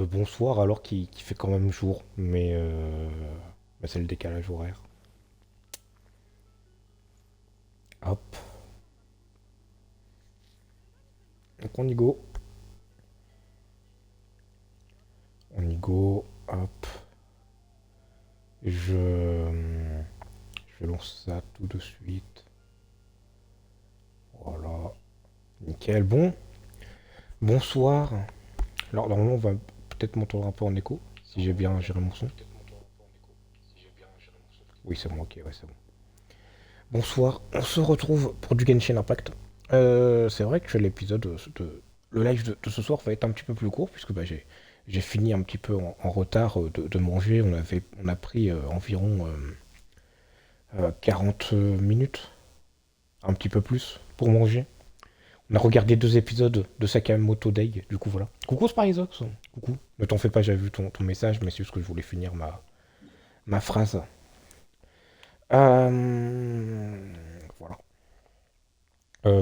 Bonsoir alors qu'il fait quand même jour, mais bah, c'est le décalage horaire. Hop, donc on y go. On y go, hop. Je lance ça tout de suite. Voilà, nickel. Bonsoir. Alors normalement on va peut-être m'entendre un peu en écho, si j'ai bien géré mon son. Oui c'est bon, ok, ouais c'est bon. Bonsoir, on se retrouve pour du Genshin Impact. C'est vrai que le live de ce soir va être un petit peu plus court puisque bah, j'ai fini un petit peu en retard de manger. On a pris environ 40 minutes, un petit peu plus pour manger. On a regardé 2 épisodes de Sakamoto Days, du coup voilà. Coucou Sparizox, coucou. Ne t'en fais pas, j'ai vu ton message, mais c'est juste que je voulais finir ma phrase. Voilà.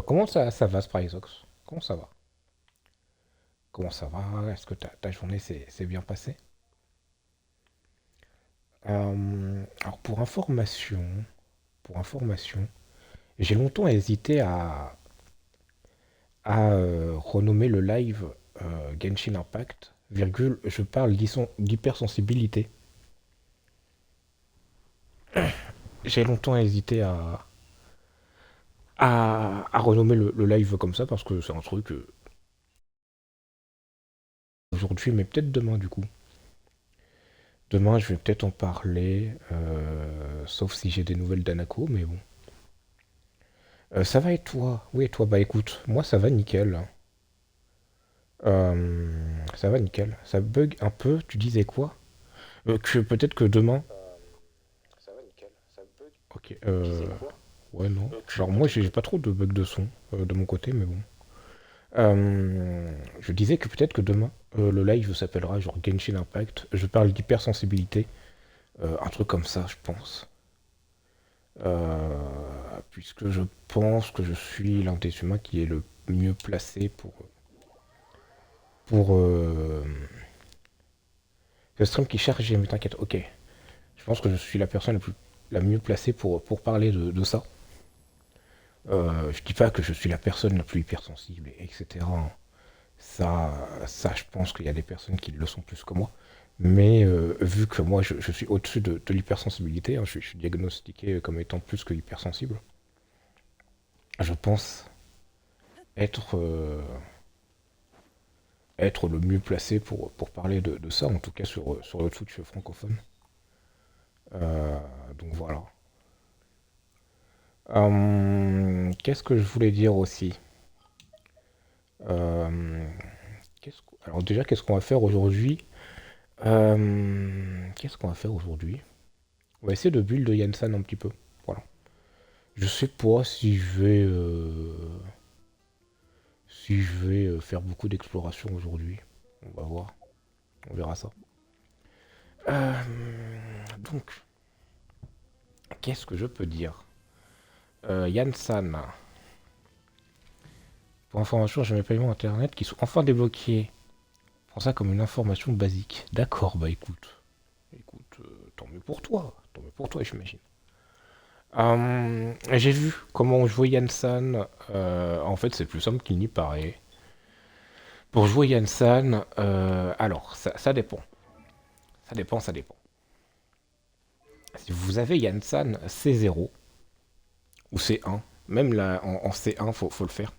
Comment ça va Sparizox? Comment ça va? Comment ça va? Est-ce que ta journée s'est bien passée? Alors pour information, j'ai longtemps hésité à renommer le live Genshin Impact, virgule, je parle d'hypersensibilité. J'ai longtemps hésité à renommer le live comme ça parce que c'est un truc aujourd'hui, mais peut-être demain du coup. Demain, je vais peut-être en parler, sauf si j'ai des nouvelles d'Anako, mais bon. Ça va et toi? Oui, et toi? Bah écoute, moi ça va nickel. Ça va nickel. Ça bug un peu, tu disais quoi? Que peut-être que demain. Ok, ouais, non. Genre moi j'ai pas trop de bugs de son de mon côté, mais bon. Je disais que peut-être que demain, le live s'appellera genre Genshin Impact. Je parle d'hypersensibilité. Un truc comme ça, je pense. Puisque je pense que je suis l'un des humains qui est le mieux placé pour le stream qui charge, mais t'inquiète, ok. Je pense que je suis la personne la mieux placée pour parler de ça. Je dis pas que je suis la personne la plus hypersensible, etc. Ça, je pense qu'il y a des personnes qui le sont plus que moi. Mais vu que moi, je suis au-dessus de l'hypersensibilité, hein, je suis diagnostiqué comme étant plus que hypersensible, je pense être, être le mieux placé pour parler de ça, en tout cas sur le Twitch francophone. Euh, donc voilà. Qu'est-ce que je voulais dire aussi? Euh, alors déjà, qu'est-ce qu'on va faire aujourd'hui? Qu'est-ce qu'on va faire aujourd'hui? On va essayer de build Yansan un petit peu. Voilà. Je sais pas si je vais faire beaucoup d'exploration aujourd'hui. On va voir. On verra ça. Euh, donc, qu'est-ce que je peux dire? Yansan. Pour information, j'ai mes paiements internet qui sont enfin débloqués. Prends ça comme une information basique. D'accord, bah écoute. Écoute, tant mieux pour toi. Tant mieux pour toi, j'imagine. J'ai vu comment jouer Yansan. En fait, c'est plus simple qu'il n'y paraît. Pour jouer Yansan, alors, ça dépend. Ça dépend. Si vous avez Yansan C0 ou C1, même là en C1, faut le faire.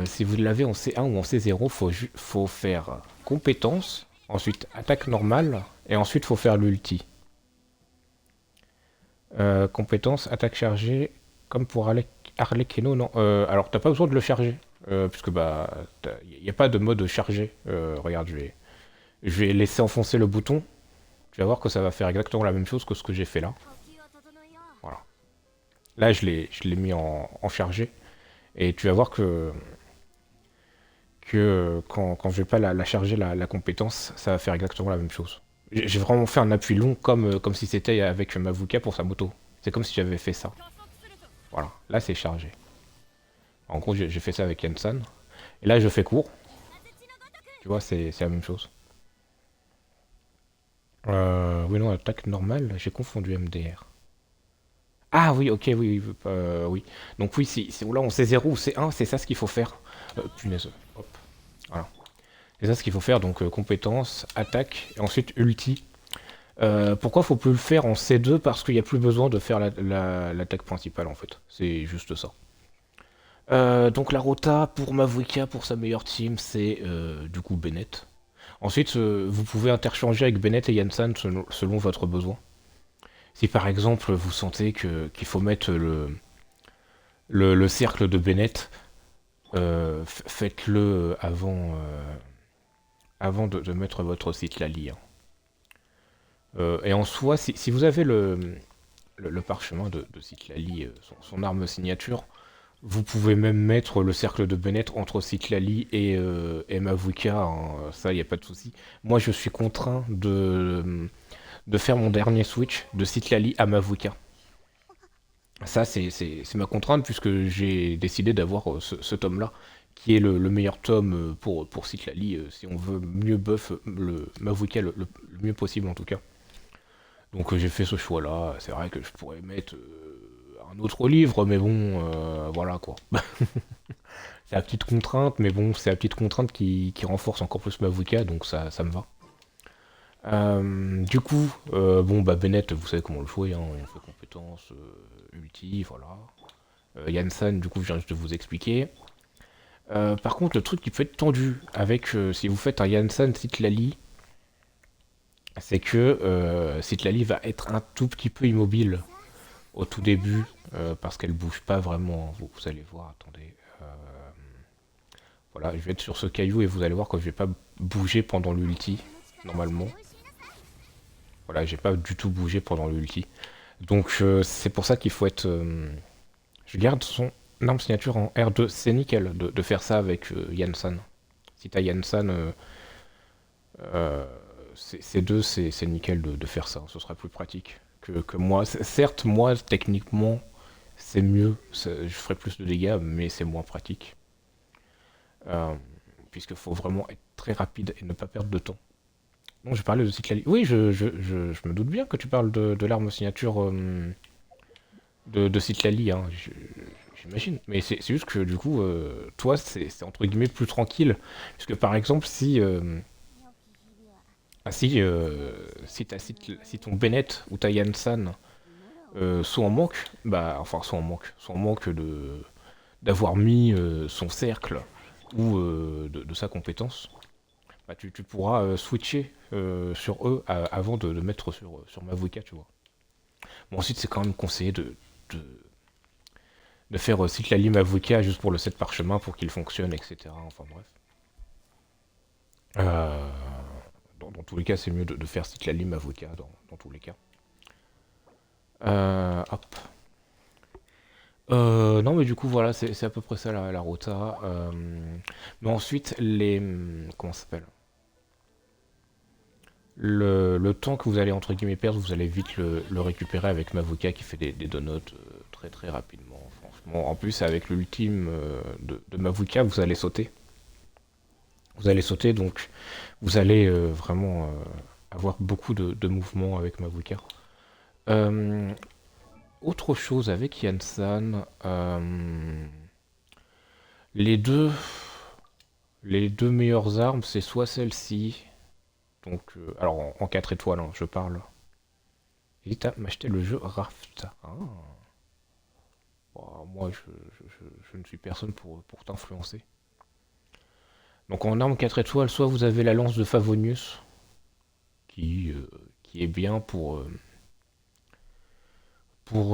Si vous l'avez en C1 ou en C0, faut faire compétence, ensuite attaque normale, et ensuite faut faire l'ulti. Compétence, attaque chargée, comme pour Arlecchino, non. Alors t'as pas besoin de le charger, puisque bah il n'y a pas de mode chargé. Regarde, je vais laisser enfoncer le bouton. Tu vas voir que ça va faire exactement la même chose que ce que j'ai fait là. Voilà. Là je l'ai mis en chargé. Et tu vas voir que quand je vais pas la charger la compétence, ça va faire exactement la même chose. J'ai vraiment fait un appui long comme si c'était avec Mavuka pour sa moto. C'est comme si j'avais fait ça. Voilà, là c'est chargé. En gros, j'ai fait ça avec Yansan. Et là, je fais court. Tu vois, c'est la même chose. Oui, non, attaque normale, j'ai confondu MDR. Ah oui, ok, oui, oui, oui. Donc oui, si là on sait 0 ou c'est 1, c'est ça ce qu'il faut faire. Punaise, hop, voilà. C'est ça ce qu'il faut faire, donc compétence, attaque, et ensuite ulti. Pourquoi faut plus le faire en C2? Parce qu'il n'y a plus besoin de faire l'attaque principale en fait. C'est juste ça. Donc la rota pour Mavuika, pour sa meilleure team, c'est du coup Bennett. Ensuite, vous pouvez interchanger avec Bennett et Yansan selon votre besoin. Si par exemple vous sentez qu'il faut mettre le cercle de Bennett, faites-le avant de mettre votre site Lali, hein. Et en soi, si vous avez le parchemin de Citlali, son arme signature, vous pouvez même mettre le cercle de Bennett entre Citlali et Mavuka, hein, ça, il n'y a pas de souci. Moi, je suis contraint de faire mon dernier switch de Citlali à Mavuka. Ça, c'est ma contrainte, puisque j'ai décidé d'avoir ce tome-là, qui est le meilleur tome pour Citlali, si on veut mieux buff le Mavuka le mieux possible en tout cas. Donc j'ai fait ce choix-là. C'est vrai que je pourrais mettre un autre livre, mais bon, voilà quoi. C'est la petite contrainte, mais bon, c'est la petite contrainte qui renforce encore plus ma Mavuka, donc ça me va. Du coup, bon, bah Bennett, vous savez comment le jouer, hein, on fait compétences, ulti, voilà. Yansan, du coup, je viens juste de vous expliquer. Par contre, le truc qui peut être tendu avec, si vous faites un Yansan Citlali, c'est que Citlali va être un tout petit peu immobile au tout début, parce qu'elle bouge pas vraiment. Vous allez voir, attendez. Voilà, je vais être sur ce caillou et vous allez voir que je vais pas bouger pendant l'ulti, normalement. Voilà, j'ai pas du tout bougé pendant l'ulti. Donc c'est pour ça qu'il faut être... je garde son arme signature en R2. C'est nickel de faire ça avec Yansan. Si t'as Yansan, euh, C2, c'est nickel de faire ça. Ce sera plus pratique que moi. Certes, moi, techniquement, c'est mieux. Je ferai plus de dégâts, mais c'est moins pratique. Euh, Puisqu'il faut vraiment être très rapide et ne pas perdre de temps. Non, je parlais de Citlali. Oui, je me doute bien que tu parles de l'arme signature de Citlali, hein, j'imagine. Mais c'est juste que du coup, toi, c'est entre guillemets plus tranquille. Puisque par exemple, si ton Bennett ou ta Yansan sont en manque, bah, enfin, sont en manque d'avoir mis son cercle ou de sa compétence, bah, tu pourras switcher sur eux avant de mettre sur Mavuka, tu vois. Bon, ensuite, c'est quand même conseillé de, de faire Citlali Mavuka juste pour le set parchemin pour qu'il fonctionne, etc. Enfin bref. Euh, dans tous les cas, c'est mieux de faire Citlali Mavuka dans tous les cas. Hop. Non, mais du coup, voilà, c'est à peu près ça la rota. Mais ensuite, comment ça s'appelle? Le temps que vous allez entre guillemets perdre, vous allez vite le récupérer avec Mavuka qui fait des donuts très très rapidement. Franchement, en plus avec l'ultime de Mavuka, vous allez sauter. Vous allez sauter, donc vous allez vraiment avoir beaucoup de mouvements avec Mavuka. Euh, Autre chose avec Yansan, les deux, les deux meilleures armes, c'est soit celle-ci, donc alors en 4 étoiles, hein, je parle. Hésite à m'acheter le jeu Raft. Ah. Bon, moi, je ne suis personne pour t'influencer. Donc en arme 4 étoiles, soit vous avez la lance de Favonius, qui, euh, qui est bien pour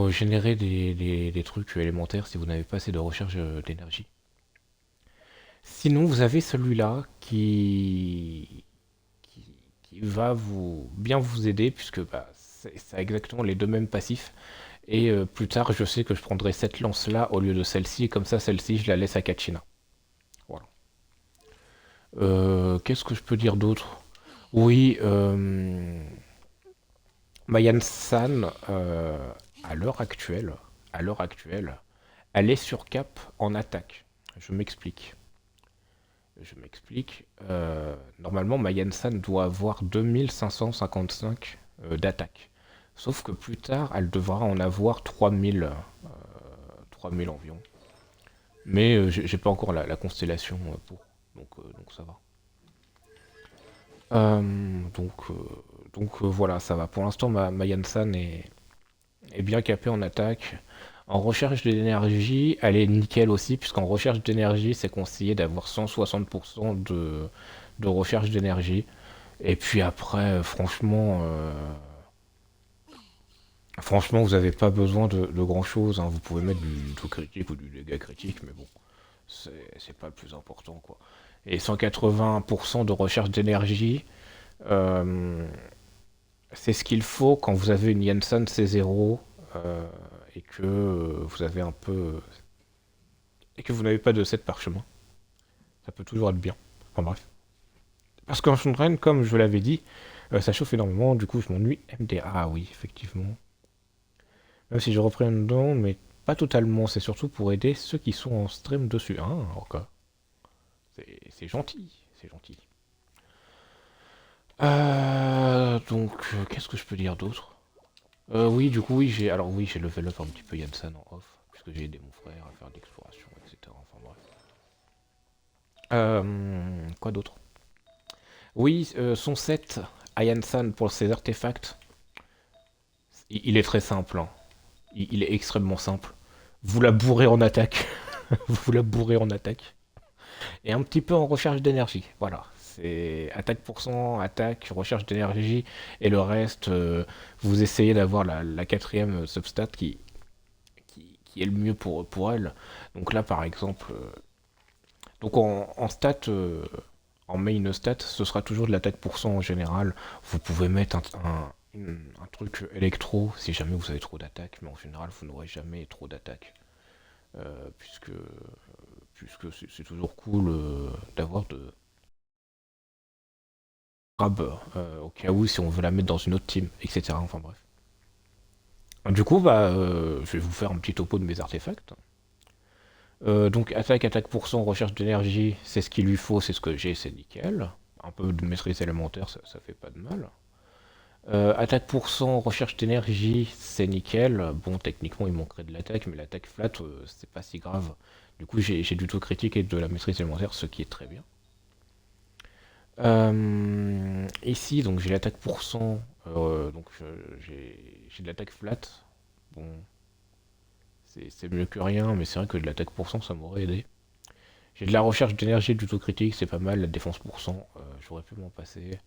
générer des trucs élémentaires si vous n'avez pas assez de recherche d'énergie. Sinon, vous avez celui-là qui va bien vous aider, puisque bah, ça a exactement les deux mêmes passifs. Et plus tard, je sais que je prendrai cette lance-là au lieu de celle-ci, et comme ça, celle-ci, je la laisse à Kachina. Voilà. Qu'est-ce que je peux dire d'autre? Oui, Mayan-san, à l'heure actuelle, elle est sur cap en attaque. Je m'explique. Je m'explique. Normalement, ma Yansan doit avoir 2555 d'attaque. Sauf que plus tard, elle devra en avoir 3000 environ. Mais j'ai pas encore la constellation pour. Donc ça va. Voilà, ça va. Pour l'instant, ma Yansan est bien capée en attaque. En recherche d'énergie, elle est nickel aussi, puisqu'en recherche d'énergie, c'est conseillé d'avoir 160% de recherche d'énergie. Et puis après, franchement, vous n'avez pas besoin de grand-chose, hein. Vous pouvez mettre du tout critique ou du dégât critique, mais bon, c'est pas le plus important, quoi. Et 180% de recherche d'énergie, euh, c'est ce qu'il faut quand vous avez une Yansan C0 euh, et que vous avez un peu et que vous n'avez pas de set parchemin. Ça peut toujours être bien. Enfin bref. Parce qu'en Shunren, comme je l'avais dit, ça chauffe énormément, du coup je m'ennuie. MD. Ah oui, effectivement. Même si je reprends dedans, mais pas totalement. C'est surtout pour aider ceux qui sont en stream dessus. Ah, ok. C'est gentil. C'est gentil. Qu'est-ce que je peux dire d'autre? Oui, du coup, oui, j'ai level up un petit peu Yansan en off, puisque j'ai aidé mon frère à faire de l'exploration, etc. Enfin bref. Quoi d'autre? Oui, son set à Yansan pour ses artefacts, il est très simple, hein. Il est extrêmement simple. Vous la bourrez en attaque. Vous la bourrez en attaque. Et un petit peu en recherche d'énergie. Voilà. C'est attaque pour cent, attaque, recherche d'énergie. Et le reste, vous essayez d'avoir la quatrième substat qui est le mieux pour elle. Donc là, par exemple, donc en stat, en main stat, ce sera toujours de l'attaque pour cent en général. Vous pouvez mettre un truc électro si jamais vous avez trop d'attaque, mais en général, vous n'aurez jamais trop d'attaque. Euh, puisque puisque c'est toujours cool d'avoir de grab au cas où si on veut la mettre dans une autre team, etc. Enfin bref. Du coup, je vais vous faire un petit topo de mes artefacts. Donc attaque pour cent, recherche d'énergie, c'est ce qu'il lui faut, c'est ce que j'ai, c'est nickel. Un peu de maîtrise élémentaire, ça fait pas de mal. Attaque pour cent, recherche d'énergie, c'est nickel. Bon, techniquement, il manquerait de l'attaque, mais l'attaque flat, c'est pas si grave. Du coup, j'ai du tout critique et de la maîtrise élémentaire, ce qui est très bien. Ici, donc j'ai l'attaque pour cent, donc j'ai de l'attaque flat. Bon, c'est mieux que rien, mais c'est vrai que de l'attaque pour cent, ça m'aurait aidé. J'ai de la recherche d'énergie du tout critique, c'est pas mal. La défense pour cent, j'aurais pu m'en passer.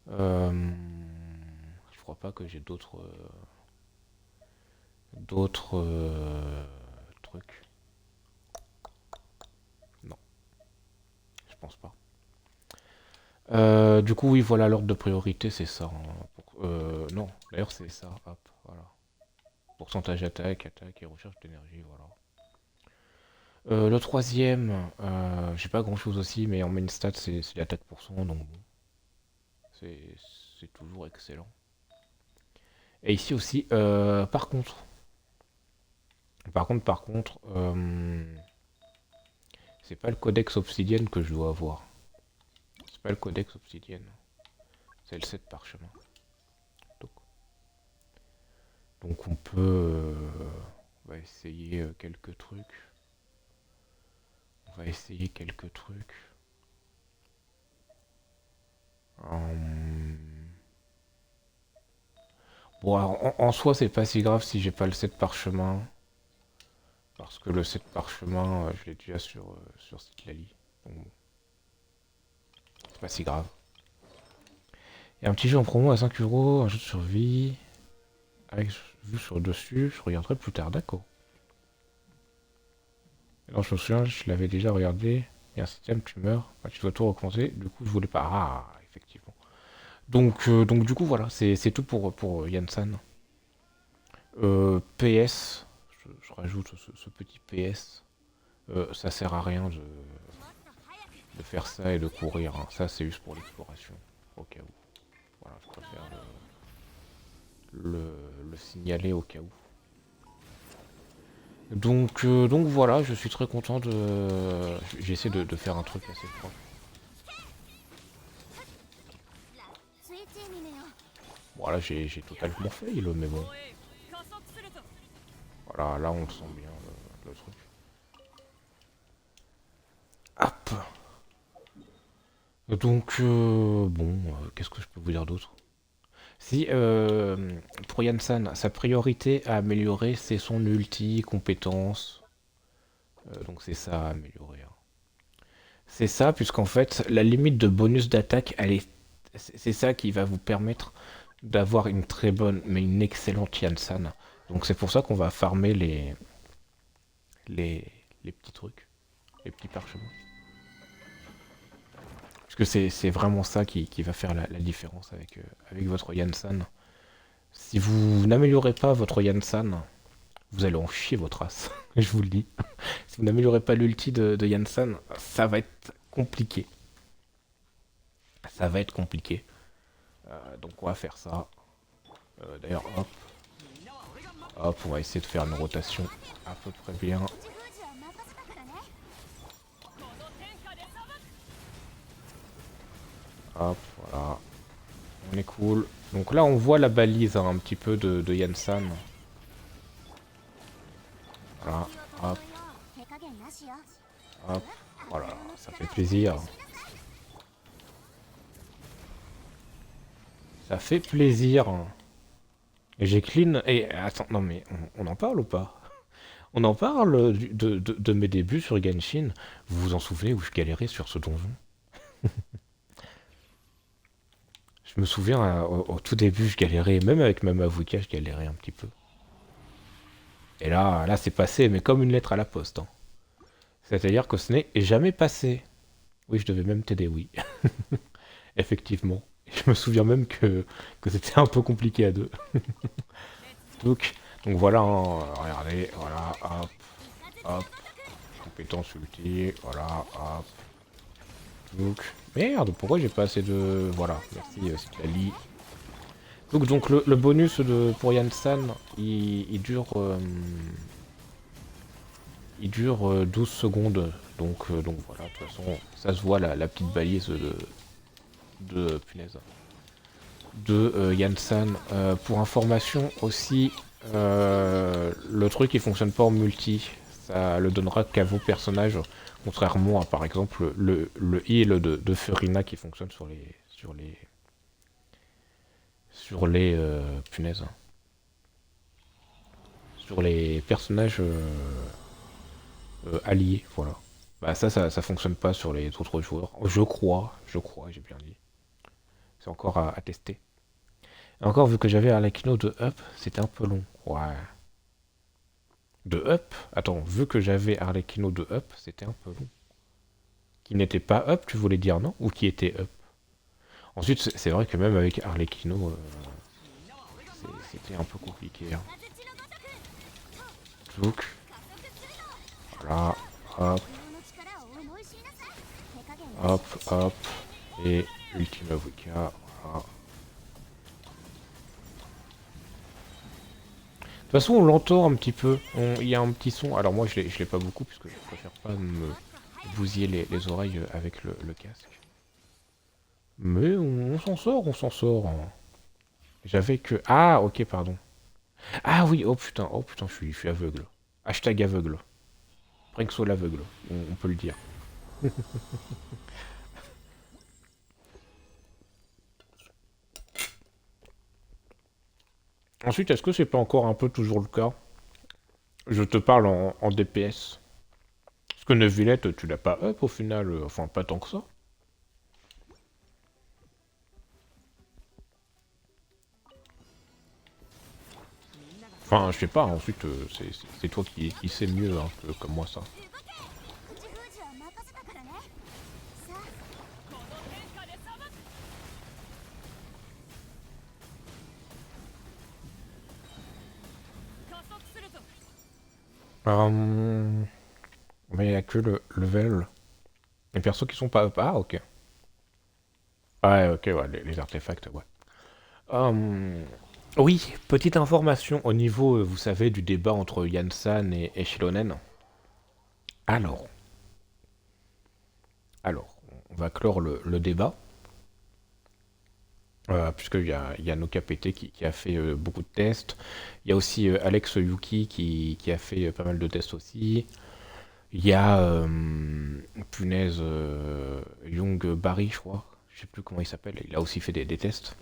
Euh, je crois pas que j'ai d'autres trucs. Non, je pense pas. Du coup, oui, voilà, l'ordre de priorité, c'est ça, hein. Non, d'ailleurs, c'est ça. Hop, voilà. Pourcentage attaque, attaque et recherche d'énergie, voilà. Le troisième, j'ai pas grand chose aussi, mais en main stat, c'est l'attaque pour cent, donc bon, c'est c'est toujours excellent. Et ici aussi, par contre, c'est pas le codex obsidienne que je dois avoir. C'est pas le codex obsidienne, c'est le 7 parchemin. Donc, donc on va essayer quelques trucs. On va essayer quelques trucs. Hum, Bon, alors, en soi, c'est pas si grave si j'ai pas le 7 parchemin. Parce que le 7 parchemin, je l'ai déjà sur Citlali. Donc bon, c'est pas si grave. Il y a un petit jeu en promo à 5 euros, un jeu de survie. Avec vue sur le dessus, je regarderai plus tard, d'accord. Alors je me souviens, je l'avais déjà regardé. Il y a un système, tu meurs, bah, tu dois tout recommencer. Du coup, je voulais pas. Ah, effectivement. Donc du coup, voilà, c'est tout pour Yansan. PS, je rajoute ce petit PS. Ça sert à rien de faire ça et de courir, hein. Ça, c'est juste pour l'exploration, au cas où. Voilà, je préfère le signaler au cas où. Donc voilà, je suis très content de... J'essaie de faire un truc assez proche. Voilà, j'ai totalement fail, mais bon. Voilà, là on le sent bien, le truc. Hop. Bon, qu'est-ce que je peux vous dire d'autre? Si, pour Yansan, sa priorité à améliorer, c'est son ulti, compétence. Donc c'est ça à améliorer, hein. C'est ça, puisqu'en fait, la limite de bonus d'attaque, c'est ça qui va vous permettre d'avoir une très bonne, mais une excellente Yansan. Donc c'est pour ça qu'on va farmer les, les petits trucs, les petits parchemins. Parce que c'est vraiment ça qui va faire la différence avec votre Yansan. Si vous n'améliorez pas votre Yansan, vous allez en chier votre race, je vous le dis. Si vous n'améliorez pas l'ulti de Yansan, ça va être compliqué. Ça va être compliqué. Donc on va faire ça. D'ailleurs, hop, hop, on va essayer de faire une rotation à peu près bien. Hop, voilà. On est cool. Donc là, on voit la balise hein, un petit peu de Yansan. Voilà, hop, hop. Voilà, ça fait plaisir. Ça fait plaisir. Et j'ai clean. Et attends, non mais on en parle ou pas? On en parle de mes débuts sur Genshin. Vous vous en souvenez où je galérais sur ce donjon? Je me souviens, au tout début, je galérais. Même avec ma Mavuka, je galérais un petit peu. Et là c'est passé, mais comme une lettre à la poste, hein. C'est-à-dire que ce n'est jamais passé. Oui, je devais même t'aider, oui. Effectivement. Je me souviens même que c'était un peu compliqué à deux. Donc, donc voilà, hein, regardez, voilà, hop, hop, compétence ulti, voilà, hop. Donc, merde, pourquoi j'ai pas assez de... Voilà, merci, c'est la lit. Donc le bonus pour Yansan, il dure 12 secondes. Donc voilà, de toute façon, ça se voit la petite balise punaise, de Yansan. Pour information aussi, le truc il fonctionne pas en multi. Ça le donnera qu'à vos personnages, contrairement à par exemple le heal de Furina qui fonctionne punaises, sur les personnages alliés, voilà. Bah ça fonctionne pas sur les autres joueurs. Je crois, j'ai bien dit. C'est encore à tester. Et encore, vu que j'avais Arlecchino de up, c'était un peu long. Ouais. De up? Attends, vu que j'avais Arlecchino de up, c'était un peu long. Qui n'était pas up, tu voulais dire non? Ou qui était up? Ensuite, c'est vrai que même avec Arlecchino, c'était un peu compliqué, hein. Donc, voilà, hop, hop, hop, et Ultima Wika, voilà. De toute façon, on l'entend un petit peu. Il y a un petit son. Alors moi, je l'ai pas beaucoup puisque je préfère pas me bousiller les oreilles avec le casque. Mais on s'en sort, on s'en sort, hein. J'avais que... Ah, ok, pardon. Ah oui, oh putain, je suis aveugle. Hashtag aveugle. Prinxo l'aveugle, on peut le dire. Ensuite, est-ce que c'est pas encore un peu toujours le cas? Je te parle en DPS. Parce que Neuvillette, tu l'as pas up au final, enfin pas tant que ça. Enfin, je sais pas, ensuite, c'est toi qui sais mieux hein, que comme moi ça. Mais il y a que le level. Les persos qui sont pas up. Ah, ok. Ah, ouais, ok, ouais, les artefacts, ouais. Hum, Oui, petite information au niveau, vous savez, du débat entre Yansan et Shilonen. Alors, alors, on va clore le débat, puisqu'il y a NoKPT qui a fait beaucoup de tests. Il y a aussi Alex Yuki qui a fait pas mal de tests aussi. Il y a, punaise, Young Barry, je crois. Je sais plus comment il s'appelle. Il a aussi fait des tests.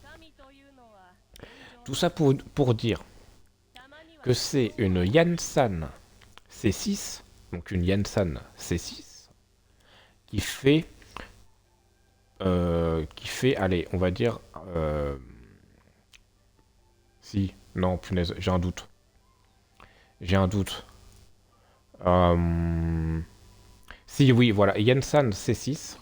Tout ça pour dire que c'est une Yansan C6, donc une Yansan C6, qui fait, allez, on va dire, si, non, punaise, j'ai un doute. J'ai un doute. Euh, si, oui, voilà, Yansan C6,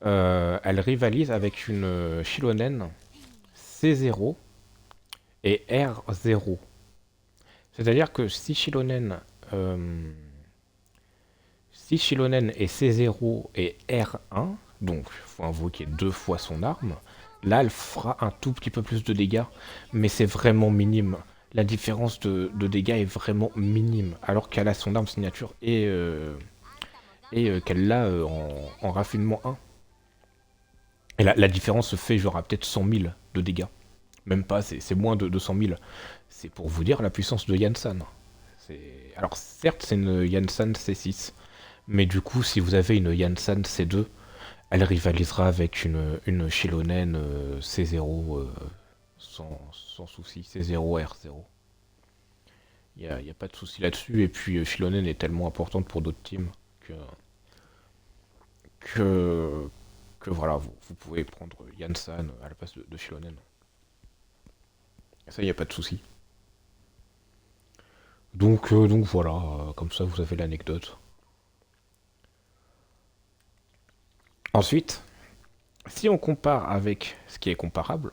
elle rivalise avec une Shilonen C0 et R0. C'est-à-dire que si Shilonen est C0 et R1, donc il faut invoquer deux fois son arme, là elle fera un tout petit peu plus de dégâts, mais c'est vraiment minime. La différence de dégâts est vraiment minime, alors qu'elle a son arme signature et qu'elle l'a en raffinement 1. Et la différence se fait genre à peut-être 100 000 de dégâts. Même pas, c'est moins de 100 000. C'est pour vous dire la puissance de Yansan. Alors certes, c'est une Yansan C6, mais du coup, si vous avez une Yansan C2, elle rivalisera avec une Shilonen C0 sans souci, C0 R0. Il y a pas de souci là-dessus, et puis Shilonen est tellement importante pour d'autres teams que, que voilà, vous pouvez prendre Yansan à la place de Shilonen. Ça, il n'y a pas de souci. Donc voilà, comme ça vous avez l'anecdote. Ensuite, si on compare avec ce qui est comparable,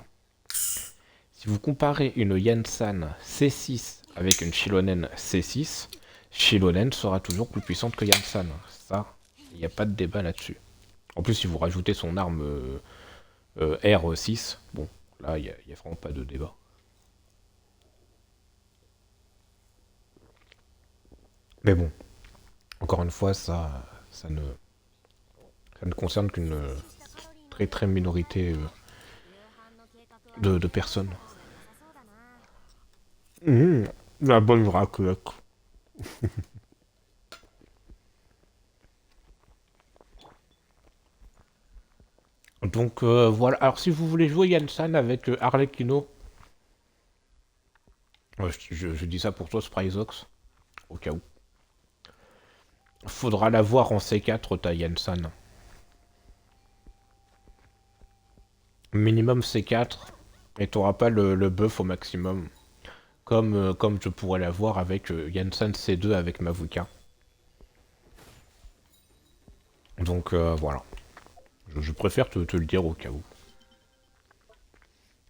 si vous comparez une Yansan C6 avec une Shilonen C6, Shilonen sera toujours plus puissante que Yansan. Ça, il n'y a pas de débat là-dessus. En plus, si vous rajoutez son arme R6, bon, là, il n'y a vraiment pas de débat. Mais bon, encore une fois, ça ne concerne qu'une très très minorité de personnes. La bonne raclette. Donc voilà, alors si vous voulez jouer Yansan avec Arlecchino, je dis ça pour toi, Spryzox, au cas où. Faudra l'avoir en C4, ta Yansan. Minimum C4, et t'auras pas le buff au maximum. Comme je pourrais l'avoir avec Yansan C2 avec Mavuka. Donc voilà. Je préfère te le dire au cas où.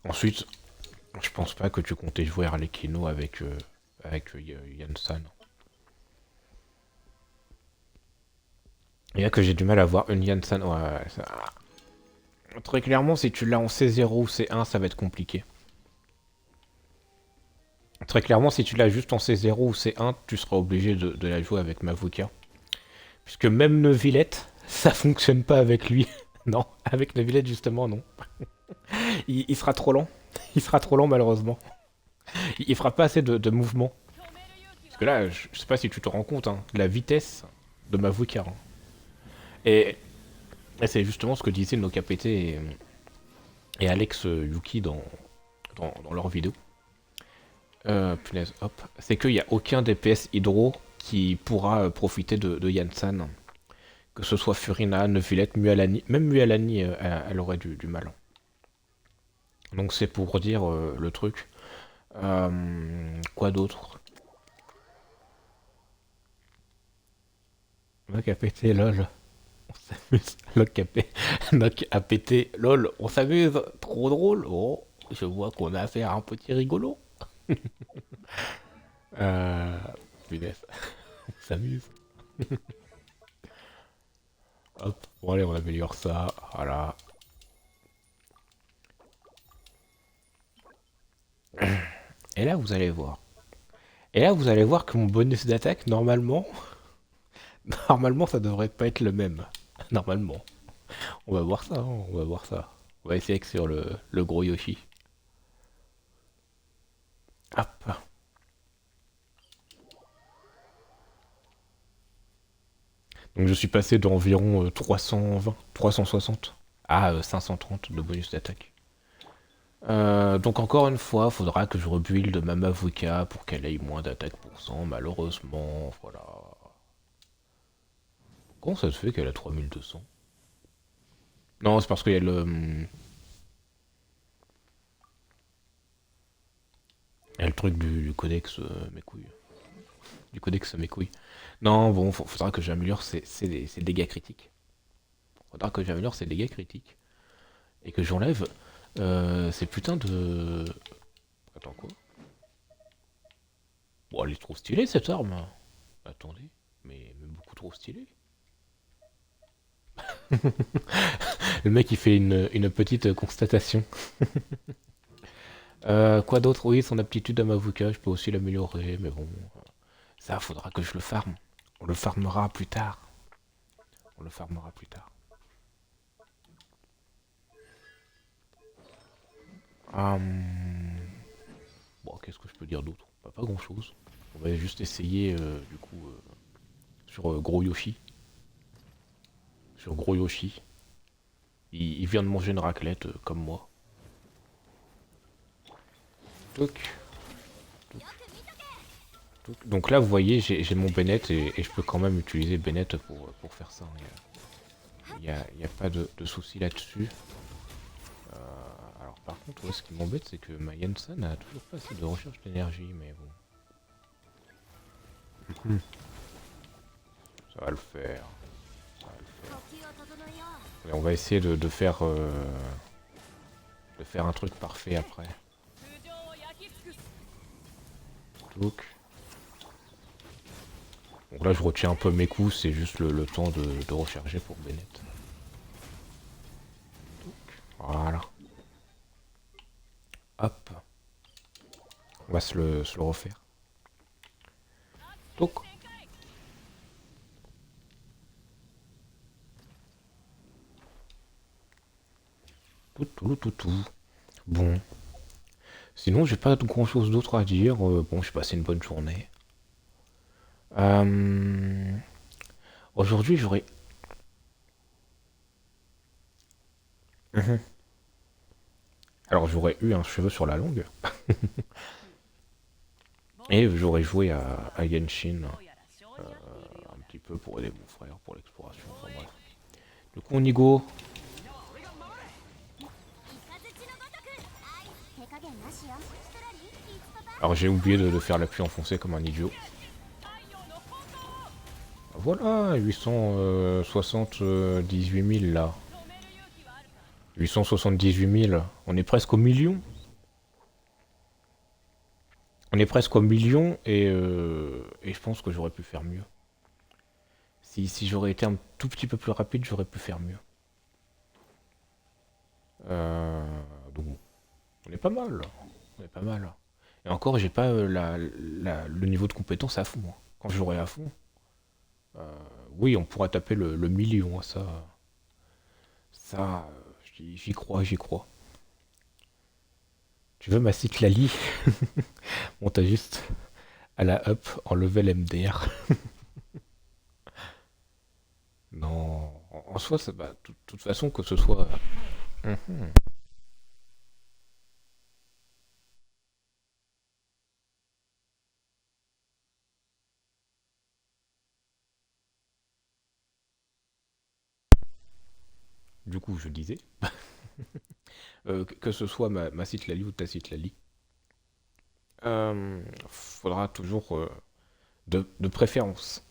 Ensuite, je pense pas que tu comptais jouer Arlecchino avec Yansan. Il y a que j'ai du mal à voir une Yansan. Ouais, très clairement, si tu l'as en C0 ou C1, ça va être compliqué. Très clairement, si tu l'as juste en C0 ou C1, tu seras obligé de la jouer avec Mavuka. Puisque même Neuvillette, ça fonctionne pas avec lui. Non, avec Neuvillette, justement, non. Il sera trop lent. Il sera trop lent, malheureusement. Il fera pas assez de mouvement. Parce que là, je sais pas si tu te rends compte, hein, de la vitesse de Mavuka. Hein. Et, et c'est justement ce que disaient nos KPT et Alex Yuki dans leur vidéo. Punaise, hop. C'est qu'il n'y a aucun DPS Hydro qui pourra profiter de Yansan. Que ce soit Furina, Neuvillette, Mualani. Même Mualani, elle aurait du mal. Donc c'est pour dire le truc. Quoi d'autre? Loc a pété, lol. On s'amuse. Loc a pété, lol. On s'amuse. Trop drôle. Oh, je vois qu'on a affaire à un petit rigolo. Euh... Punaise. On s'amuse. Hop. Bon allez, on améliore ça. Voilà. Et là, vous allez voir. Et là, vous allez voir que mon bonus d'attaque, normalement, normalement, ça devrait pas être le même. Normalement. On va voir ça, hein, on va voir ça. On va essayer que sur le gros Yoshi. Hop. Donc je suis passé d'environ 320, 360 à 530 de bonus d'attaque. Donc encore une fois, faudra que je rebuild ma Mavuka pour qu'elle ait moins d'attaque pour cent, malheureusement, voilà. Comment ça se fait qu'elle a 3200? Non, c'est parce qu'il y a il y a le truc du codex mes couilles. Du codex mes couilles. Non, bon, faudra que j'améliore ses dégâts critiques. Faudra que j'améliore ses dégâts critiques. Et que j'enlève ces putains de... Attends, quoi? Bon, elle est trop stylée cette arme. Attendez, mais beaucoup trop stylée. Le mec il fait une petite constatation. Quoi d'autre? Oui, son aptitude à Mavuka, je peux aussi l'améliorer, mais bon, ça faudra que je le farme. On le farmera plus tard. On le farmera plus tard. Hum, Bon, qu'est-ce que je peux dire d'autre? Pas grand chose. On va juste essayer du coup sur Gros Yoshi. Sur Gros Yoshi. Il vient de manger une raclette comme moi. Toc. Donc là, vous voyez, j'ai mon Bennett et je peux quand même utiliser Bennett pour faire ça. Il y a pas de souci là-dessus. Alors par contre, ouais, ce qui m'embête, c'est que ma Jensen a toujours pas assez de recherche d'énergie, mais bon. Ça va le faire. Ça va le faire. Et on va essayer de faire un truc parfait après. Donc là, je retiens un peu mes coups, c'est juste le temps de recharger pour Bennett. Voilà. Hop. On va se le refaire. Donc. Tout. Bon. Sinon, j'ai pas grand chose d'autre à dire. Bon, j'ai passé une bonne journée. Euh, Aujourd'hui, j'aurais. Mhm. Alors, j'aurais eu un cheveu sur la langue. Et j'aurais joué à Genshin un petit peu pour aider mon frère pour l'exploration. Enfin bref. Du coup, Nigo. Alors, j'ai oublié de faire l'appui enfoncé comme un idiot. Voilà, 878 000 là. 878 000. On est presque au million. On est presque au million et je pense que j'aurais pu faire mieux. Si j'aurais été un tout petit peu plus rapide, j'aurais pu faire mieux. Euh, donc bon, on est pas mal. On est pas mal. Et encore, j'ai pas le niveau de compétence à fond, hein. Quand j'aurai à fond, oui, on pourra taper le million, hein, ça, j'y crois, j'y crois. Tu veux ma Citlali? Bon, t'as juste à la up en level MDR. Non, en soi, ça, bah, de toute façon, que ce soit. Mhm. Du coup, je disais, que ce soit ma Citlali ou ta Citlali, faudra toujours, de préférence,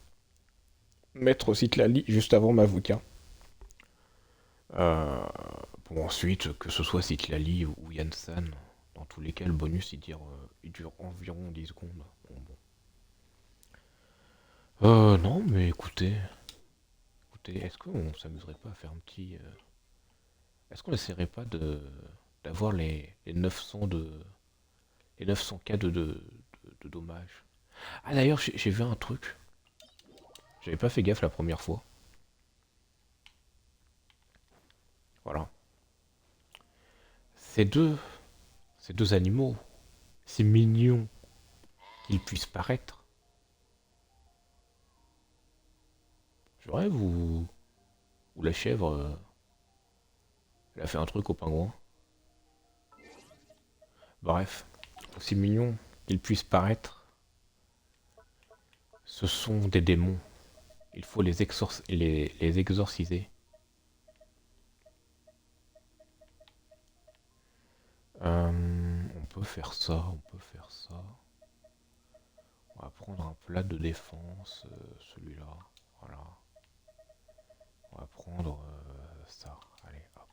mettre Citlali juste avant Mavuka. Euh, Pour ensuite, que ce soit Citlali ou Yansan, dans tous les cas, le bonus il dure environ 10 secondes. Bon. Non, mais écoutez, est-ce qu'on s'amuserait pas à faire un petit. Est-ce qu'on essaierait pas d'avoir les 900 de. Et 900K de dommages. Ah d'ailleurs, j'ai vu un truc. J'avais pas fait gaffe la première fois. Voilà. Ces deux, ces deux animaux, si mignons qu'ils puissent paraître, je rêve ou la chèvre, elle a fait un truc au pingouin. Bref, aussi mignons qu'ils puissent paraître, ce sont des démons. Il faut les exorciser. On peut faire ça, on peut faire ça. On va prendre un plat de défense, celui-là. Voilà. On va prendre ça. Allez, hop.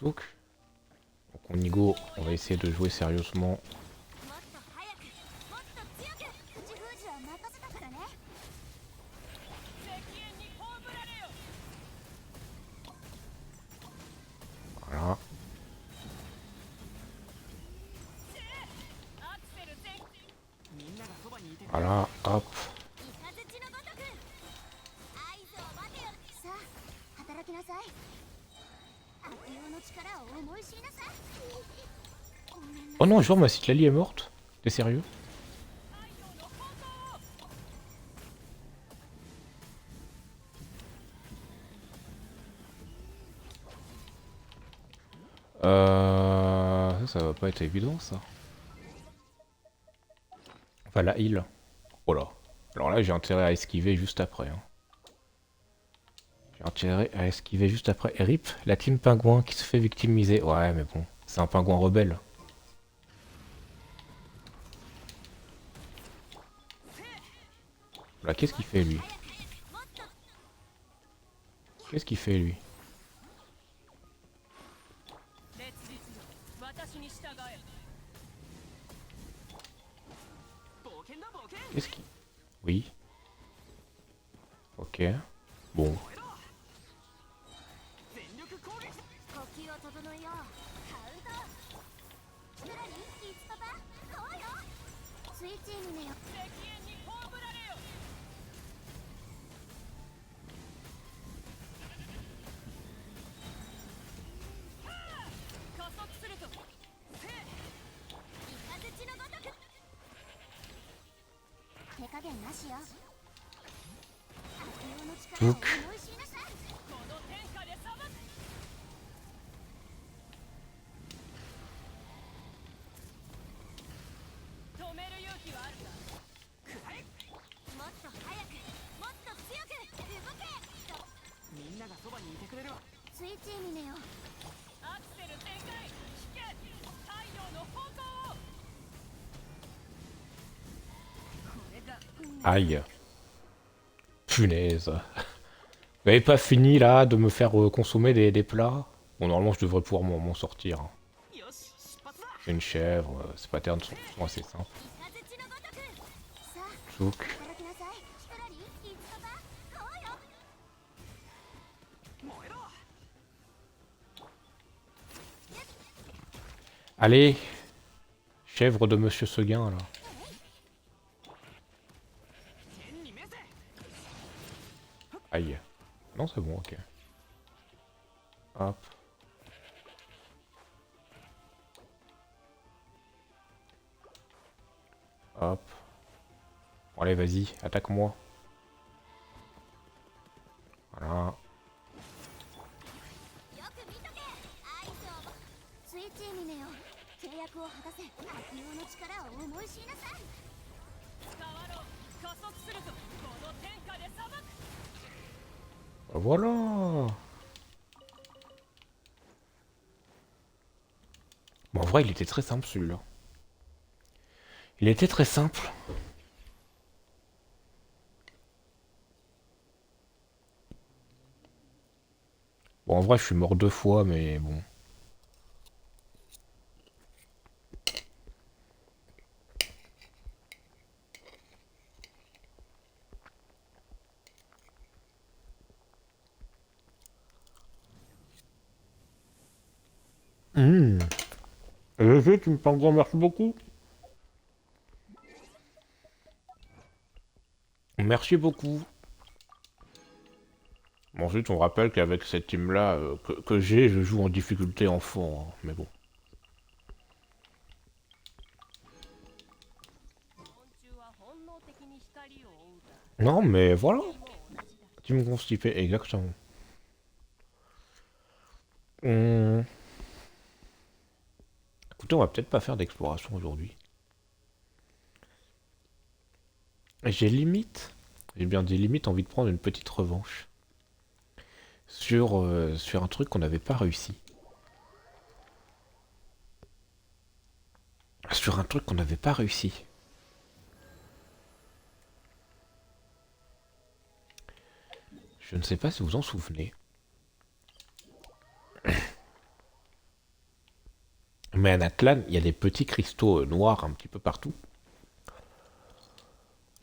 Donc on y go. On va essayer de jouer sérieusement. Voilà. Voilà, hop. Oh non, genre ma Citlali est morte. T'es sérieux? Ça va pas être évident ça. Enfin la heal. Oh là. Alors là j'ai intérêt à esquiver juste après. Hein. J'ai intérêt à esquiver juste après. Et RIP, la team pingouin qui se fait victimiser. Ouais mais bon, c'est un pingouin rebelle. Là qu'est-ce qu'il fait lui? Qu'est-ce qu'il fait lui? Qu'est-ce qu'il... Oui. Ok. Bon. Donc. Aïe. Punaise. Vous n'avez pas fini là de me faire consommer des plats? Bon, normalement je devrais pouvoir m'en sortir. Hein. J'ai une chèvre, ces patterns sont assez simples. Zouk. Allez, chèvre de Monsieur Seguin là. Aïe. Non, c'est bon, ok. Hop. Hop. Bon, allez, vas-y, attaque-moi. Voilà. Voilà. Bon, en vrai, il était très simple celui-là. Il était très simple. Bon, en vrai, je suis mort 2 fois, mais bon. GG, tu me fais un grand merci beaucoup. Merci beaucoup. Bon, ensuite, on rappelle qu'avec cette team-là que j'ai, je joue en difficulté enfant, hein, mais bon. Non, mais voilà. Team constipé, exactement. Hum, Écoutez, on va peut-être pas faire d'exploration aujourd'hui. J'ai bien des limites envie de prendre une petite revanche sur un truc qu'on n'avait pas réussi. Sur un truc qu'on n'avait pas réussi. Je ne sais pas si vous en souvenez. Mais en Atlan, il y a des petits cristaux noirs un petit peu partout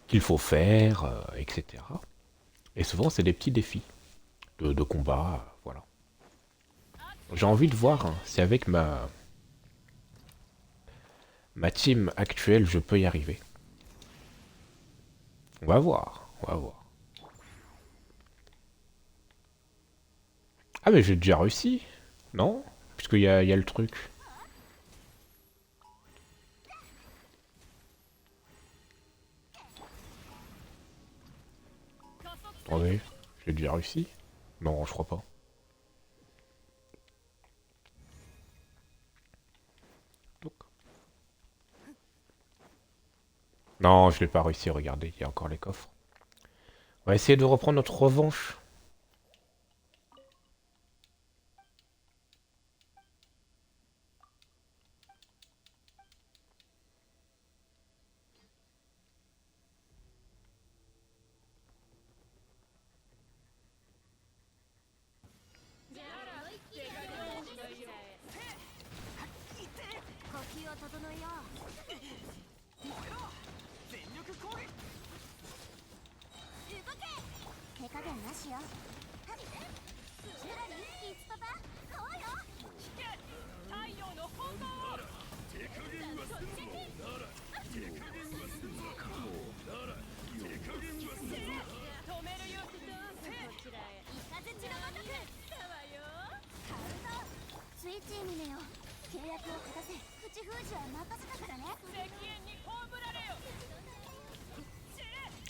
qu'il faut faire, etc. Et souvent, c'est des petits défis de combat, voilà. J'ai envie de voir hein, si avec ma team actuelle, je peux y arriver. On va voir, on va voir. Ah mais j'ai déjà réussi, non? Puisqu'il y a le truc. Attendez, j'ai déjà réussi? Non, je crois pas. Donc. Non, je l'ai pas réussi, regardez, il y a encore les coffres. On va essayer de reprendre notre revanche.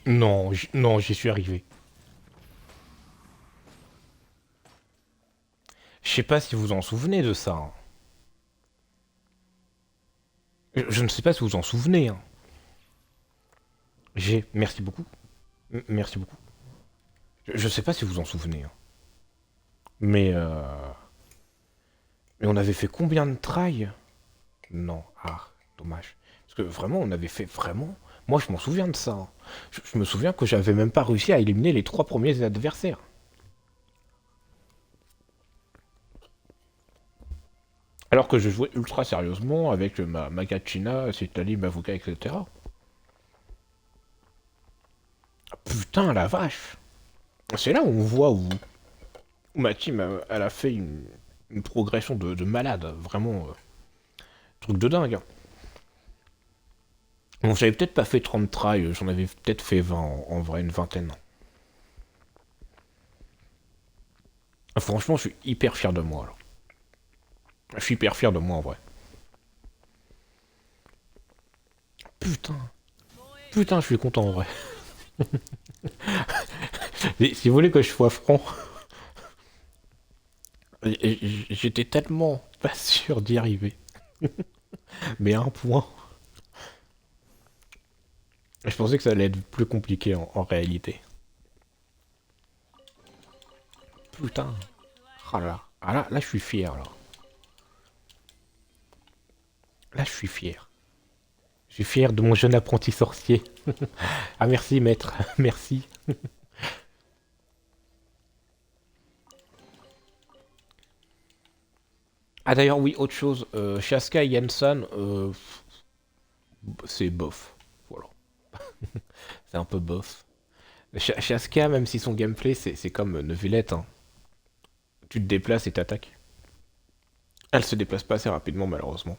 Non, non, j'y suis arrivé. Je sais pas si vous en souvenez de ça, hein. Je ne sais pas si vous en souvenez, hein. Merci beaucoup. Merci beaucoup. Je sais pas si vous en souvenez, hein. Mais, euh... Mais on avait fait combien de tries? Non, ah, dommage. Parce que vraiment, on avait fait vraiment... Moi, je m'en souviens de ça, hein. Je me souviens que j'avais même pas réussi à éliminer les 3 premiers adversaires. Alors que je jouais ultra sérieusement avec ma Gachina, Citali, Mavuka, etc. Putain, la vache! C'est là où on voit où ma team, elle a fait une progression de malade. Vraiment, truc de dingue, hein. Bon, j'avais peut-être pas fait 30 tries, j'en avais peut-être fait 20, en vrai, une vingtaine. Franchement, je suis hyper fier de moi, là. Je suis hyper fier de moi, en vrai. Putain, putain, je suis content, en vrai. Et si vous voulez que je sois franc, j'étais tellement pas sûr d'y arriver. Mais à un point, je pensais que ça allait être plus compliqué en réalité. Putain. Ah là, ah là, là, je suis fier, là. Là, je suis fier. Je suis fier de mon jeune apprenti sorcier. Ah, merci, maître. Merci. Ah, d'ailleurs, oui, autre chose. Shaska et Yansan, c'est bof. Voilà. C'est un peu bof. Shaska, même si son gameplay, c'est comme Neuvillette, hein. Tu te déplaces et t'attaques. Elle se déplace pas assez rapidement, malheureusement.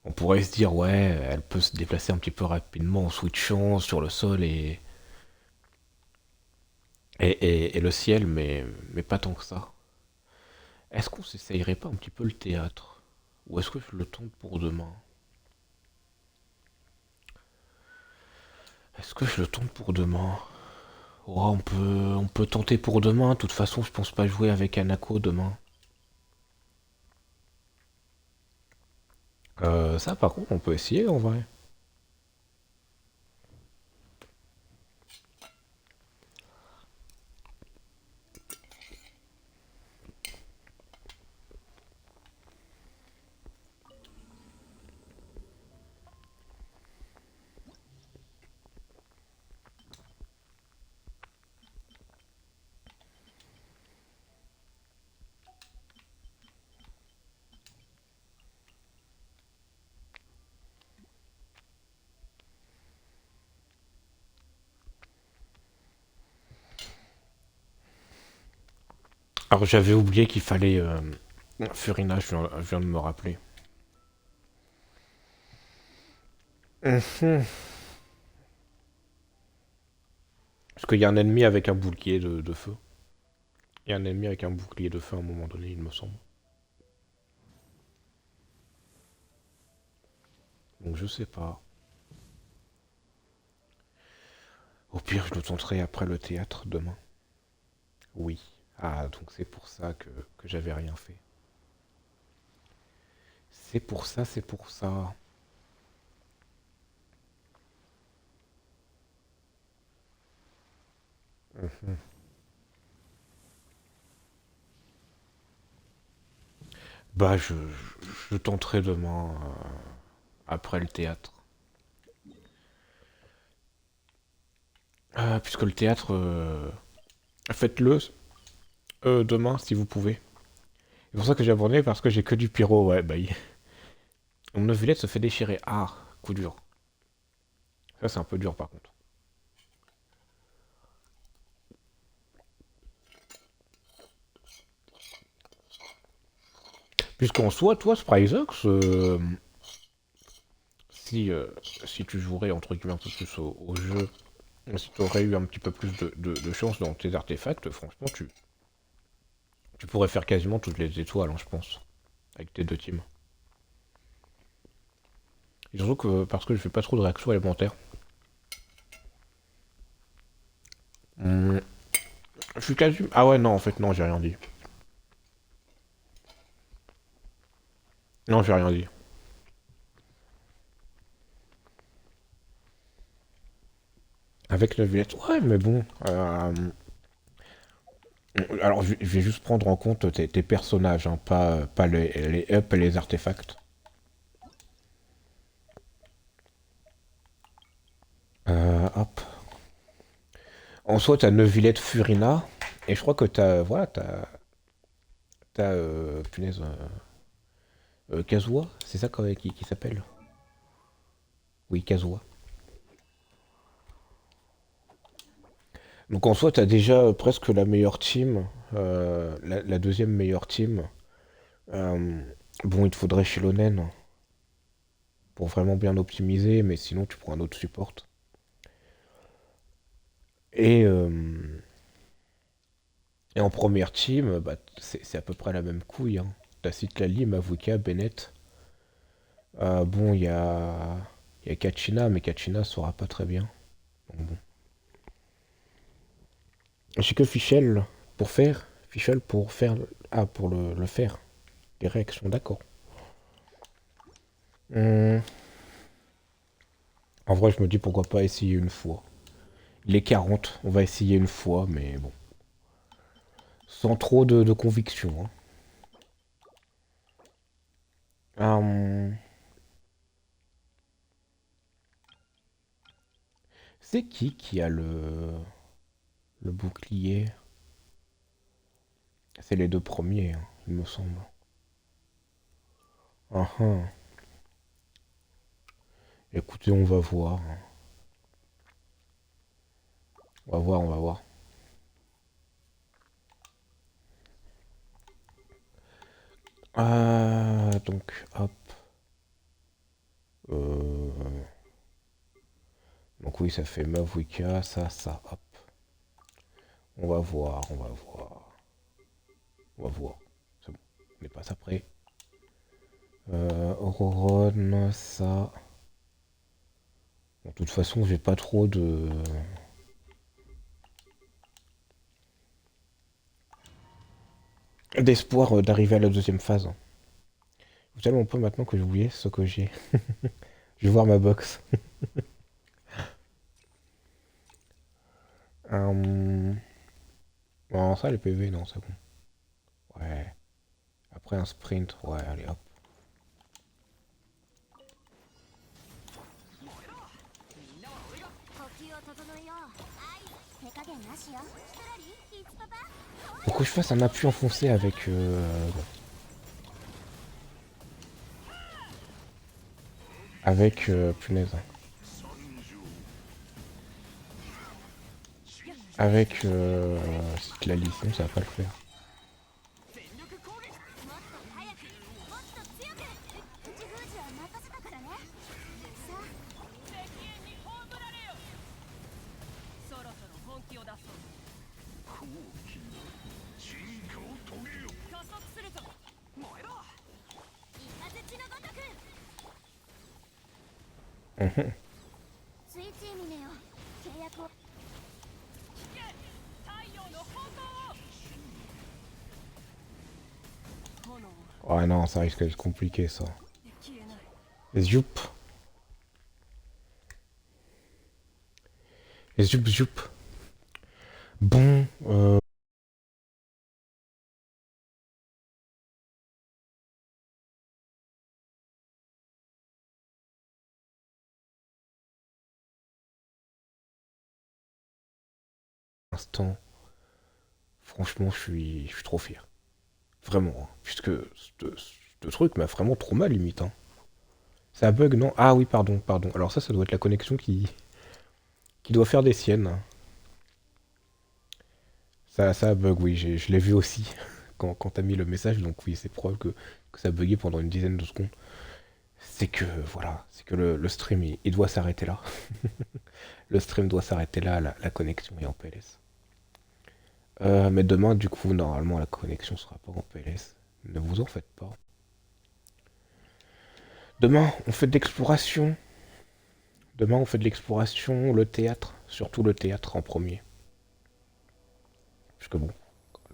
On pourrait se dire, ouais, elle peut se déplacer un petit peu rapidement en switchant sur le sol et le ciel, mais pas tant que ça. Est-ce qu'on s'essayerait pas un petit peu le théâtre? Ou est-ce que je le tente pour demain? Est-ce que je le tente pour demain? Oh, on peut tenter pour demain. De toute façon, je pense pas jouer avec Anako demain. Ça, par contre, on peut essayer en vrai. Alors, j'avais oublié qu'il fallait. Furina, je viens de me rappeler. Mhm. Parce qu'il y a un ennemi avec un bouclier de feu. Il y a un ennemi avec un bouclier de feu à un moment donné, il me semble. Donc, je sais pas. Au pire, je le tenterai après le théâtre demain. Oui. Ah, donc c'est pour ça que j'avais rien fait. C'est pour ça, c'est pour ça. Mhm. Bah, je tenterai demain après le théâtre. Puisque le théâtre, faites-le demain si vous pouvez. C'est pour ça que j'ai abandonné parce que j'ai que du pyro, ouais, bah. Mon ovulette se fait déchirer. Ah, coup dur. Ça, c'est un peu dur par contre. Puisqu'en soi, toi, Spryzox, si, si tu jouerais entre guillemets un peu plus au jeu, si tu aurais eu un petit peu plus de chance dans tes artefacts, franchement, tu pourrais faire quasiment toutes les étoiles, hein, je pense, avec tes deux teams. Et surtout que parce que je fais pas trop de réactions élémentaires. Hmm, je suis quasi. Ah ouais, non, en fait, non, j'ai rien dit. Non, j'ai rien dit. Avec la Villette, ouais, mais bon. Alors, je vais juste prendre en compte tes personnages, hein, pas les up et les artefacts. Hop. En soi, t'as Neuvillette Furina, et je crois que t'as. Voilà, t'as. Punaise. Kazuha, c'est ça qui s'appelle? Oui, Kazuha. Donc en soi, t'as déjà presque la meilleure team, la deuxième meilleure team. Euh, bon, il te faudrait Shilonen pour vraiment bien optimiser, mais sinon tu prends un autre support. Et, et en première team, bah, c'est à peu près la même couille, hein. T'as Citlali, Mavuka, Bennett. Bon, il y a Kachina, mais Kachina sera pas très bien. Donc bon. J'ai que Fischl pour faire. Fischl pour faire. Ah, pour le faire. Les réactions, d'accord. Hum, En vrai, je me dis pourquoi pas essayer une fois. Il est 40, on va essayer une fois, mais bon. Sans trop de conviction, hein. C'est qui a le bouclier? C'est les deux premiers, hein, il me semble. Ah, ah. Écoutez, on va voir, hein. On va voir, on va voir. Donc, hop. oui, ça fait Mavuika, ça, hop. On va voir, on va voir. On va voir. C'est bon, on n'est pas ça près. Auroron, ça. Bon, de toute façon, j'ai pas trop de... d'espoir d'arriver à la deuxième phase. Vous savez, on peut maintenant que j'oubliais ce que j'ai. Je vais voir ma box. Non, ça, les PV, non, c'est bon. Ouais. Après un sprint, ouais, allez, hop. Faut que je fasse un appui enfoncé avec... avec... punaise. Avec... la licence, ça va pas le faire. Mhm. Ouais, non, ça risque d'être compliqué, ça. Zoup. Zoup, zoup. Bon, instant, franchement, je suis trop fier. Vraiment, hein. Puisque ce truc m'a vraiment trop mal, limite, hein. Ça bug, non? Ah oui, pardon, pardon. Alors ça doit être la connexion qui doit faire des siennes, hein. Ça bug, oui, je l'ai vu aussi quand t'as mis le message, donc oui, c'est probable que ça buguait pendant une dizaine de secondes. C'est que, voilà, c'est que le stream, il doit s'arrêter là. Le stream doit s'arrêter là, la connexion est en PLS. Mais demain, du coup, normalement, la connexion sera pas en PLS. Ne vous en faites pas. Demain, on fait de l'exploration. Demain, on fait de l'exploration, le théâtre, surtout le théâtre en premier. Parce que bon,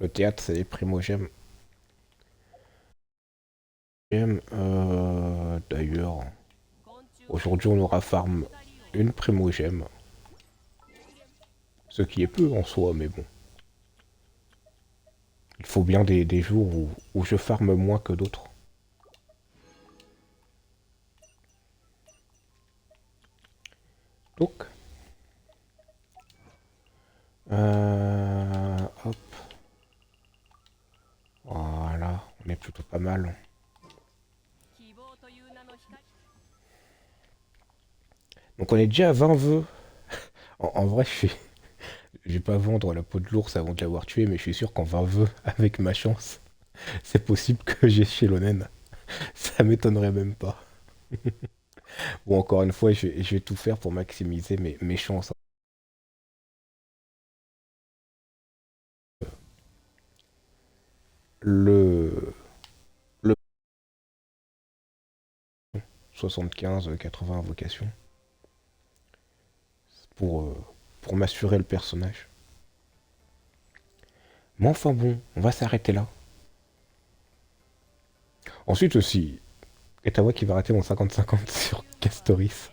le théâtre, c'est les primogèmes. D'ailleurs, aujourd'hui, on aura farm une primogème. Ce qui est peu en soi, mais bon. Il faut bien des jours où je farme moins que d'autres. Donc, hop. Voilà, on est plutôt pas mal. Donc on est déjà à 20 vœux. En vrai, je vais pas vendre la peau de l'ours avant de l'avoir tué, mais je suis sûr qu'en 20 vœux, avec ma chance, c'est possible que j'ai chez Lonen. Ça m'étonnerait même pas. Bon, encore une fois, je vais tout faire pour maximiser mes chances. Le 75-80 invocations pour, euh, pour m'assurer le personnage. Mais enfin bon, on va s'arrêter là. Ensuite aussi, Etawa qui va rater mon 50-50 sur Castoris.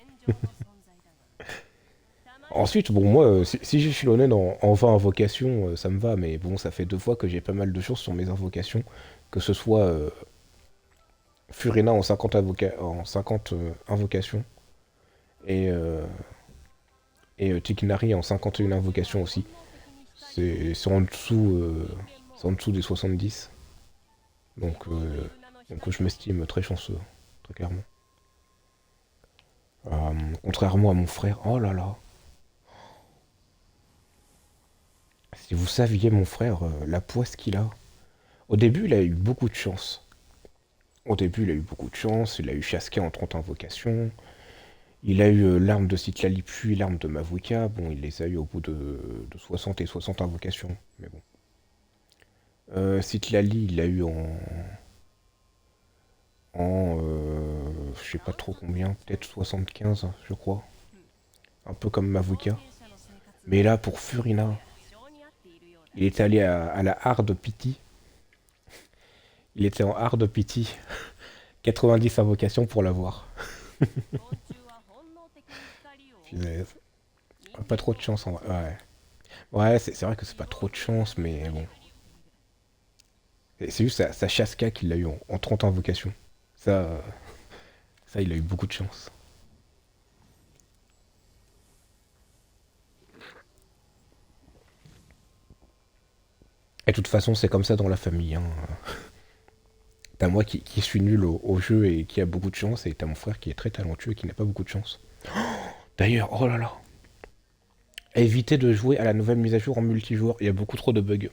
Ensuite, bon, moi, si j'ai Shilonen en 20 invocations, ça me va, mais bon, ça fait 2 fois que j'ai pas mal de choses sur mes invocations, que ce soit Furina en 50, invocations, et, Tikinari en 51 invocations aussi. C'est en dessous des 70, donc je m'estime très chanceux, très clairement. Contrairement à mon frère, oh là là, si vous saviez mon frère, la poisse qu'il a. Au début, il a eu beaucoup de chance. Au début, il a eu beaucoup de chance. Il a eu Chasquet en 30 invocations. Il a eu l'arme de Citlali puis l'arme de Mavuka. Bon, il les a eu au bout de 60 et 60 invocations. Mais bon. Citlali, il l'a eu je sais pas trop combien, peut-être 75, je crois. Un peu comme Mavuka. Mais là, pour Furina, il était allé à la Hard Pity. Il était en Hard Pity. 90 invocations pour l'avoir. Punaise. Pas trop de chance en vrai. Ouais, ouais c'est vrai que c'est pas trop de chance, mais bon. C'est juste sa Chaska qu'il a eu en 30 invocations. Ça, ça, il a eu beaucoup de chance. Et de toute façon, c'est comme ça dans la famille. Hein. T'as moi qui suis nul au jeu et qui a beaucoup de chance, et t'as mon frère qui est très talentueux et qui n'a pas beaucoup de chance. D'ailleurs, oh là là, évitez de jouer à la nouvelle mise à jour en multijoueur, il y a beaucoup trop de bugs.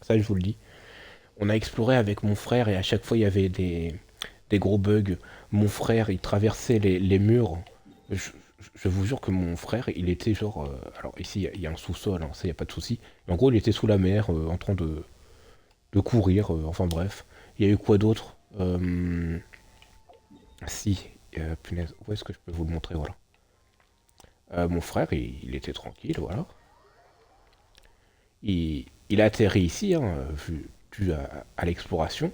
Ça, je vous le dis. On a exploré avec mon frère et à chaque fois, il y avait des gros bugs. Mon frère, il traversait les murs. Je, je vous jure que mon frère, il était genre... alors ici, il y a un sous-sol, hein, ça, il n'y a pas de souci. Mais en gros, il était sous la mer, en train de courir, enfin bref. Il y a eu quoi d'autre Si, punaise, où est-ce que je peux vous le montrer, voilà. Mon frère, il était tranquille, voilà. Il a atterri ici, hein, dû à l'exploration.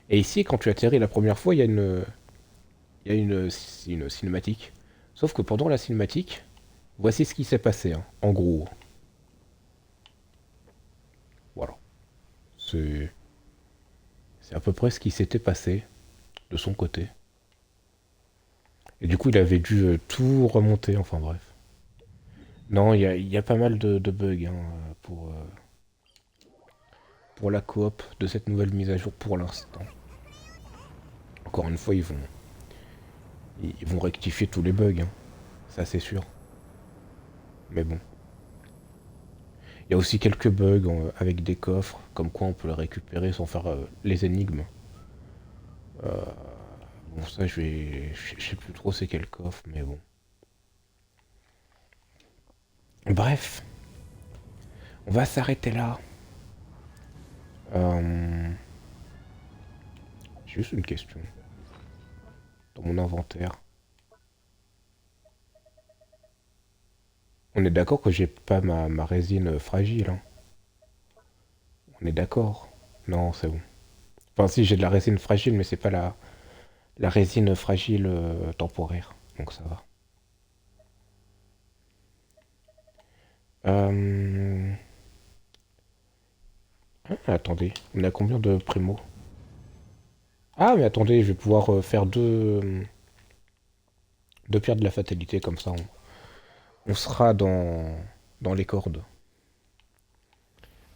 Et ici, quand tu atterris la première fois, il y a une cinématique. Sauf que pendant la cinématique, voici ce qui s'est passé, hein, en gros. Voilà. C'est c'est à peu près ce qui s'était passé de son côté. Et du coup, il avait dû tout remonter, enfin bref. Non, il y a pas mal de bugs hein, pour la coop de cette nouvelle mise à jour pour l'instant. Encore une fois, ils vont rectifier tous les bugs, hein, ça c'est sûr. Mais bon. Il y a aussi quelques bugs avec des coffres, comme quoi on peut les récupérer sans faire les énigmes. Bon, ça, je sais plus trop c'est quel coffre, mais bon. Bref, on va s'arrêter là. Euh, J'ai juste une question dans mon inventaire. On est d'accord que j'ai pas ma résine fragile, hein. On est d'accord. Non, c'est bon. Enfin, si, j'ai de la résine fragile, mais c'est pas la résine fragile temporaire. Donc ça va. Euh... attendez, on a combien de primo? Ah, mais attendez, je vais pouvoir faire deux pierres de la fatalité, comme ça on sera dans les cordes.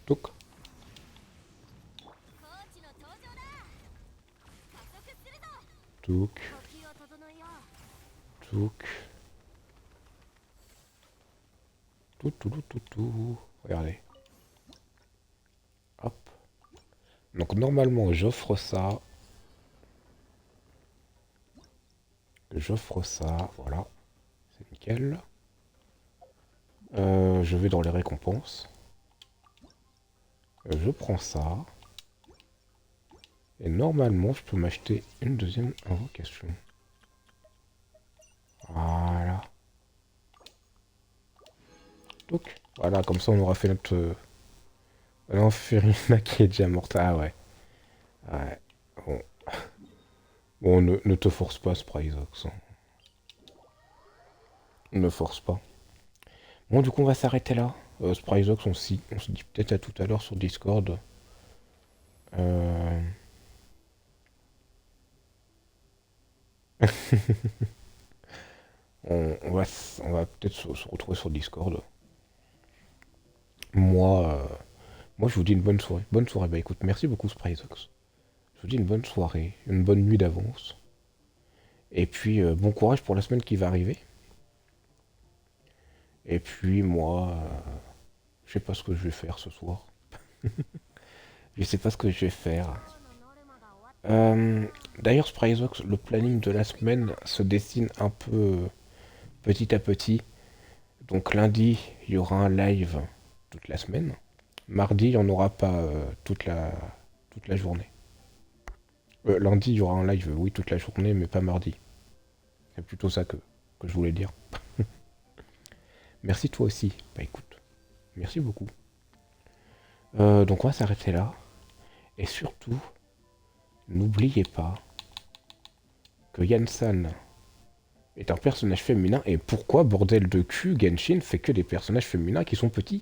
Donc, touk, touk, tout. Regardez. Hop. Donc normalement, j'offre ça, voilà, c'est nickel. Je vais dans les récompenses. Je prends ça. Et normalement, je peux m'acheter une deuxième invocation. Voilà. Donc, voilà, comme ça on aura fait notre... non, Furina qui est déjà morte. Ah ouais. Ouais. Bon, bon ne te force pas, Spryzox, hein. Ne force pas. Bon, du coup, on va s'arrêter là. Spryzox, on se dit peut-être à tout à l'heure sur Discord. Euh... on va peut-être se retrouver sur Discord. Moi, moi, je vous dis une bonne soirée. Bonne soirée. Bah écoute, merci beaucoup, Spryzox. Je vous dis une bonne soirée, une bonne nuit d'avance. Et puis, bon courage pour la semaine qui va arriver. Et puis, moi, je sais pas ce que je vais faire ce soir. Je sais pas ce que je vais faire. Euh, D'ailleurs, Spryzox, le planning de la semaine se dessine un peu petit à petit. Donc lundi, il y aura un live toute la semaine. Mardi, il n'y en aura pas toute la journée. Lundi, il y aura un live, oui, toute la journée, mais pas mardi. C'est plutôt ça que je voulais dire. Merci toi aussi. Bah écoute, merci beaucoup. Donc on va s'arrêter là. Et surtout, n'oubliez pas que Yansan est un personnage féminin. Et pourquoi, bordel de cul, Genshin fait que des personnages féminins qui sont petits?